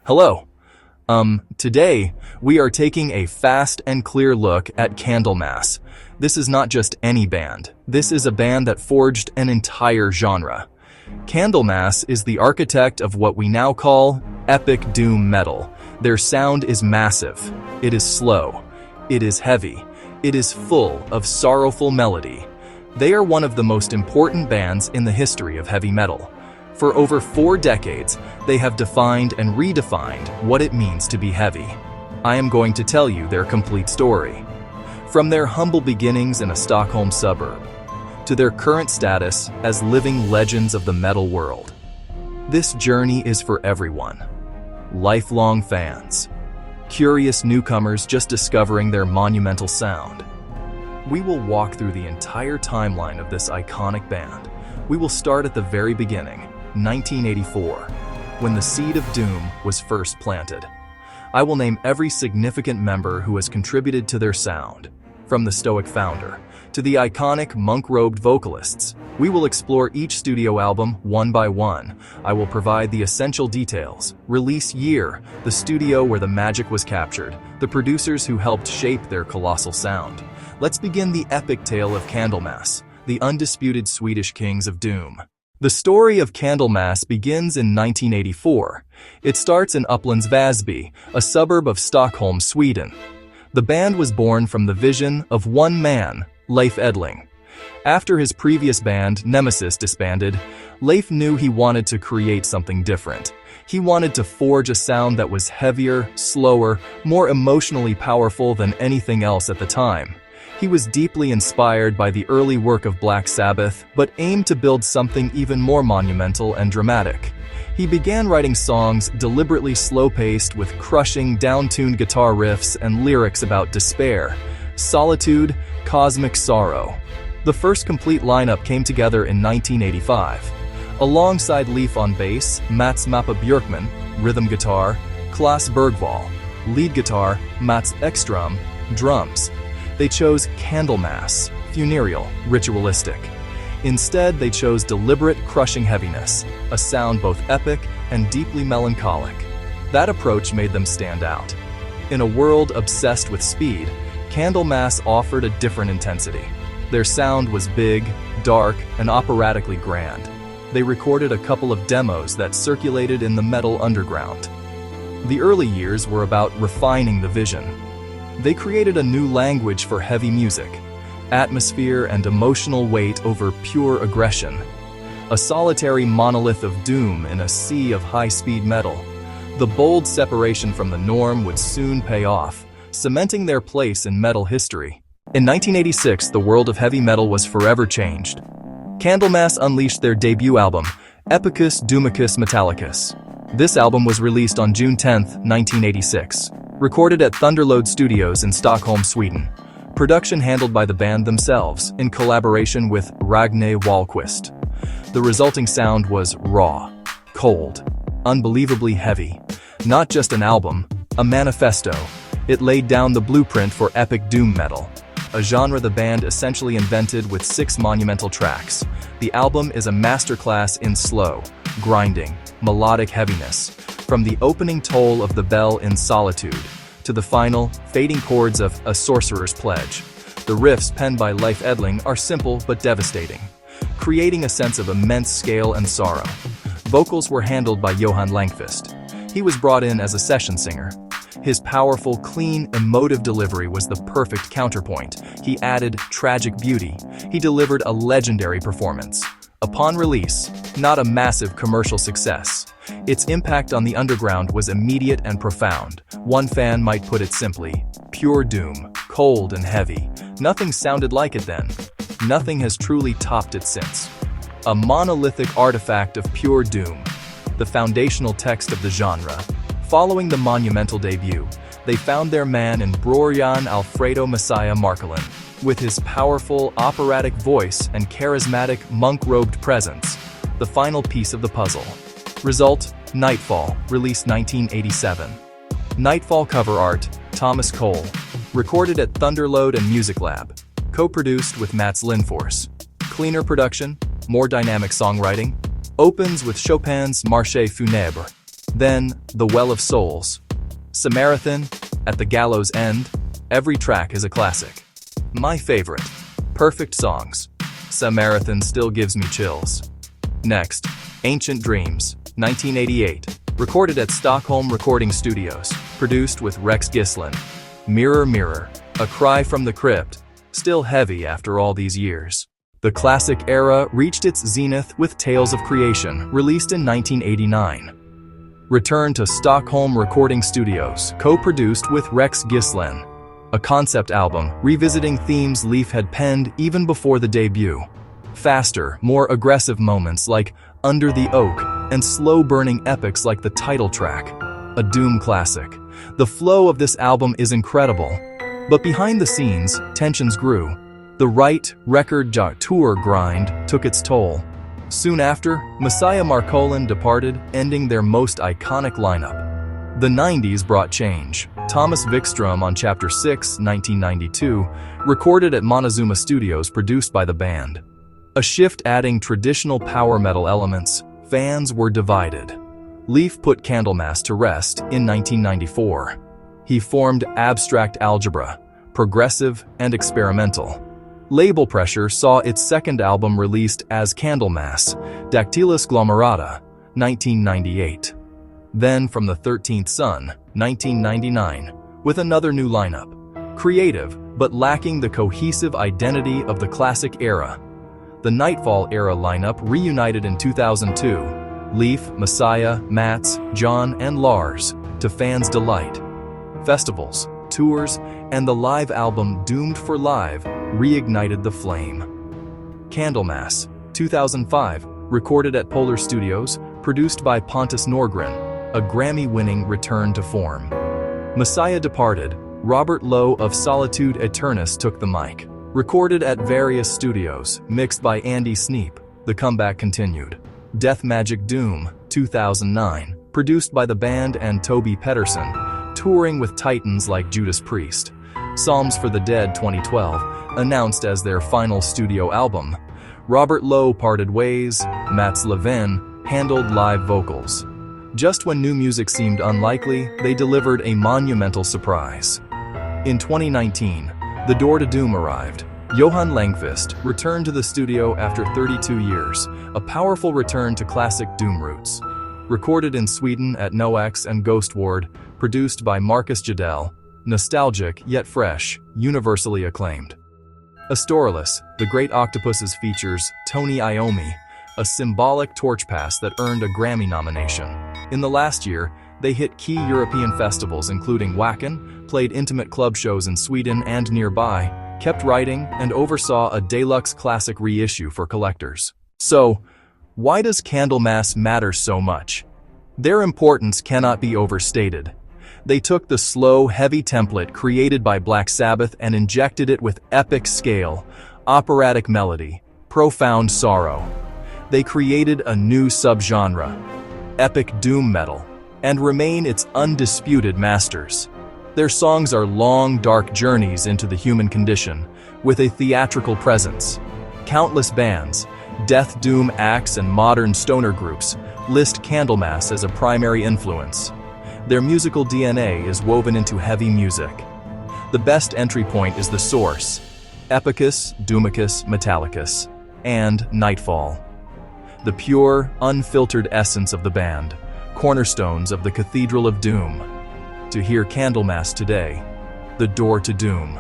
Hello. Today, we are taking a fast and clear look at Candlemass. This is not just any band. This is a band that forged an entire genre. Candlemass is the architect of what we now call epic doom metal. Their sound is massive. It is slow. It is heavy. It is full of sorrowful melody. They are one of the most important bands in the history of heavy metal. For over 4 decades, they have defined and redefined what it means to be heavy. I am going to tell you their complete story. From their humble beginnings in a Stockholm suburb, to their current status as living legends of the metal world. This journey is for everyone. Lifelong fans, curious newcomers just discovering their monumental sound. We will walk through the entire timeline of this iconic band. We will start at the very beginning, 1984, when the seed of doom was first planted. I will name every significant member who has contributed to their sound, from the stoic founder to the iconic monk-robed vocalists. We will explore each studio album one by one. I will provide the essential details: release year, the studio where the magic was captured, the producers who helped shape their colossal sound. Let's begin the epic tale of Candlemass, the undisputed Swedish kings of doom. The story of Candlemass begins in 1984. It starts in Upplands Väsby, a suburb of Stockholm, Sweden. The band was born from the vision of one man, Leif Edling. After his previous band, Nemesis, disbanded, Leif knew he wanted to create something different. He wanted to forge a sound that was heavier, slower, more emotionally powerful than anything else at the time. He was deeply inspired by the early work of Black Sabbath, but aimed to build something even more monumental and dramatic. He began writing songs deliberately slow-paced with crushing, down-tuned guitar riffs and lyrics about despair, solitude, cosmic sorrow. The first complete lineup came together in 1985. Alongside Leif on bass, Mats "Mappa" Björkman, rhythm guitar, Klas Bergvall, lead guitar, Mats Ekström, drums. They chose Candlemass, funereal, ritualistic. Instead, they chose deliberate, crushing heaviness, a sound both epic and deeply melancholic. That approach made them stand out. In a world obsessed with speed, Candlemass offered a different intensity. Their sound was big, dark, and operatically grand. They recorded a couple of demos that circulated in the metal underground. The early years were about refining the vision. They created a new language for heavy music, atmosphere and emotional weight over pure aggression. A solitary monolith of doom in a sea of high-speed metal. The bold separation from the norm would soon pay off, cementing their place in metal history. In 1986, the world of heavy metal was forever changed. Candlemass unleashed their debut album, Epicus Doomicus Metallicus. This album was released on June 10, 1986. Recorded at Thunderlode Studios in Stockholm, Sweden. Production handled by the band themselves, in collaboration with Ragne Wahlquist. The resulting sound was raw, cold, unbelievably heavy. Not just an album, a manifesto. It laid down the blueprint for epic doom metal, a genre the band essentially invented with 6 monumental tracks. The album is a masterclass in slow, grinding, melodic heaviness. From the opening toll of the bell in Solitude, to the final, fading chords of A Sorcerer's Pledge. The riffs penned by Leif Edling are simple but devastating, creating a sense of immense scale and sorrow. Vocals were handled by Johan Längqvist. He was brought in as a session singer. His powerful, clean, emotive delivery was the perfect counterpoint. He added tragic beauty. He delivered a legendary performance. Upon release, not a massive commercial success. Its impact on the underground was immediate and profound. One fan might put it simply, pure doom, cold and heavy. Nothing sounded like it then. Nothing has truly topped it since. A monolithic artifact of pure doom, the foundational text of the genre. Following the monumental debut, they found their man in Brorian Alfredo Messiah Markelen. With his powerful, operatic voice and charismatic, monk-robed presence, the final piece of the puzzle. Result, Nightfall, released 1987. Nightfall cover art, Thomas Cole. Recorded at Thunderlode and Music Lab. Co-produced with Mats Lindfors. Cleaner production, more dynamic songwriting. Opens with Chopin's Marche Funèbre. Then, The Well of Souls, Samaritan, At the Gallows End. Every track is a classic. My favorite, Perfect Songs. Samaritan still gives me chills. Next, Ancient Dreams, 1988. Recorded at Stockholm Recording Studios. Produced with Rex Gislin. Mirror Mirror, A Cry from the Crypt. Still heavy after all these years. The classic era reached its zenith with Tales of Creation, released in 1989. Return to Stockholm Recording Studios, co-produced with Rex Gislin. A concept album revisiting themes Leaf had penned even before the debut. Faster, more aggressive moments like Under the Oak and slow-burning epics like the title track. A Doom classic. The flow of this album is incredible. But behind the scenes, tensions grew. The Right record tour grind took its toll. Soon after, Messiah Marcolin departed, ending their most iconic lineup. The 90s brought change. Thomas Vikström on Chapter 6, 1992, recorded at Montezuma Studios, produced by the band. A shift adding traditional power metal elements. Fans were divided. Leaf put Candlemass to rest in 1994. He formed Abstract Algebra, progressive and experimental. Label pressure saw its second album released as Candlemass, Dactylus Glomerata, 1998. Then from the 13th Sun, 1999, with another new lineup. Creative, but lacking the cohesive identity of the classic era. The Nightfall era lineup reunited in 2002. Leaf, Messiah, Mats, John, and Lars, to fans' delight. Festivals, tours, and the live album Doomed for Live reignited the flame. Candlemass, 2005, recorded at Polar Studios, produced by Pontus Norgren, a Grammy-winning return to form. Messiah departed. Robert Lowe of Solitude Aeternus took the mic. Recorded at various studios, mixed by Andy Sneap, the comeback continued. Death Magic Doom, 2009, produced by the band and Toby Pedersen, touring with titans like Judas Priest. Psalms for the Dead, 2012, announced as their final studio album. Robert Lowe parted ways. Mats Levin handled live vocals. Just when new music seemed unlikely, they delivered a monumental surprise. In 2019, The Door to Doom arrived. Johan Längfist returned to the studio after 32 years, a powerful return to classic Doom roots. Recorded in Sweden at Noax and Ghost Ward, produced by Marcus Jadell, nostalgic yet fresh, universally acclaimed. Astorilus, The Great Octopuses features Tony Iommi, a symbolic torch pass that earned a Grammy nomination. In the last year, they hit key European festivals including Wacken, played intimate club shows in Sweden and nearby, kept writing, and oversaw a deluxe classic reissue for collectors. So, why does Candlemass matter so much? Their importance cannot be overstated. They took the slow, heavy template created by Black Sabbath and injected it with epic scale, operatic melody, profound sorrow. They created a new subgenre, epic doom metal, and remain its undisputed masters. Their songs are long, dark journeys into the human condition, with a theatrical presence. Countless bands, death doom acts, and modern stoner groups list Candlemass as a primary influence. Their musical DNA is woven into heavy music. The best entry point is the source, Epicus, Doomicus, Metallicus, and Nightfall. The pure, unfiltered essence of the band, cornerstones of the Cathedral of Doom. To hear Candlemass today, The Door to Doom.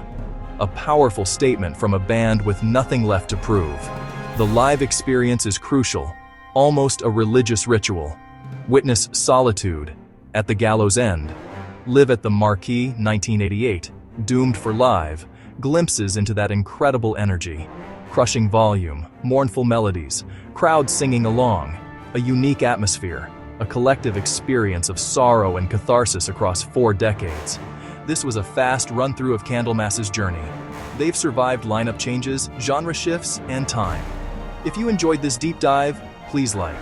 A powerful statement from a band with nothing left to prove. The live experience is crucial, almost a religious ritual. Witness Solitude, At the Gallows End. Live at the Marquee, 1988. Doomed for Live, glimpses into that incredible energy. Crushing volume, mournful melodies, crowds singing along, a unique atmosphere, a collective experience of sorrow and catharsis across 4 decades. This was a fast run-through of Candlemass's journey. They've survived lineup changes, genre shifts, and time. If you enjoyed this deep dive, please like,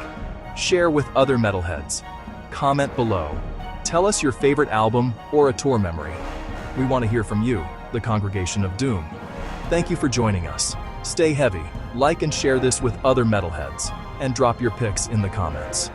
share with other metalheads, comment below, tell us your favorite album or a tour memory. We want to hear from you, the Congregation of Doom. Thank you for joining us. Stay heavy, like and share this with other metalheads, and drop your picks in the comments.